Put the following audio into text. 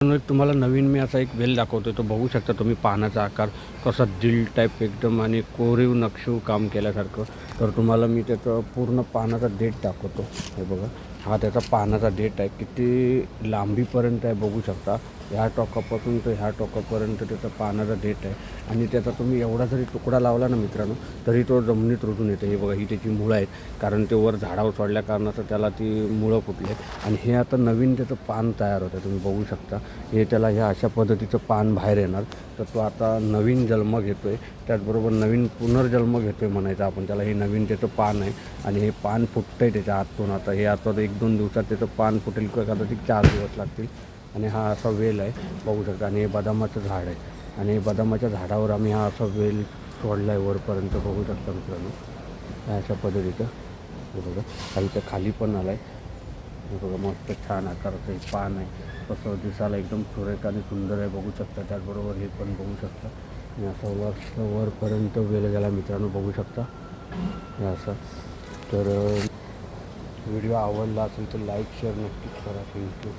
एक तुम्हाला नवीन मी असा एक वेल दाखवतो. तो बघू शकता तुम्ही पानाचा आकार कसा दिल टाईप एकदम आणि कोरीव नक्षीव काम केल्यासारखं. तर तुम्हाला मी त्याचं पूर्ण पानाचा देठ दाखवतो. हे बघा, हा त्याचा पानाचा देठ आहे. किती लांबीपर्यंत आहे बघू शकता. ह्या टोकापासून तर ह्या टोकापर्यंत त्याचा पानाचा देठ आहे. आणि त्याचा तुम्ही एवढा जरी तुकडा लावला ना मित्रांनो, तरी तो जमिनीत रुजून येतो. हे बघा, ही त्याची मुळं आहेत, कारण ते वर झाडावर सोडल्या कारणाचं त्याला ती मुळं फुटले. आणि हे आता नवीन त्याचं पान तयार होतं, तुम्ही बघू शकता. हे त्याला ह्या अशा पद्धतीचं पान बाहेर येणार. तर तो आता नवीन जन्म घेतो आहे. त्याचबरोबर नवीन पुनर्जन्म घेतो आहे म्हणायचं आपण त्याला. हे नवीन त्याचं पान आहे आणि हे पान फुटतं आहे त्याच्या आतून. आता हे आता 1-2 दिवसात त्याचं पान फुटेल किंवा कदाचित 4 दिवस लागतील. आणि हा असा वेल आहे बघू शकता. आणि हे बदामाचं झाड आहे आणि बदामाच्या झाडावर आम्ही हा असा वेल सोडला आहे वरपर्यंत बघू शकता मित्रांनो. ह्या अशा पद्धतीचं हे बघा. हा इथं खाली पण आला आहे. हे बघा, मस्त छान आकाराचं हे पान आहे. कसं दिसायला एकदम सुरेख आणि सुंदर आहे बघू शकता. त्याचबरोबर हे पण बघू शकता. आणि असं वरपर्यंत वेल गेला मित्रांनो बघू शकता हे असं. तर व्हिडिओ आवडला असेल तर लाईक शेअर नक्कीच करा. थँक्यू.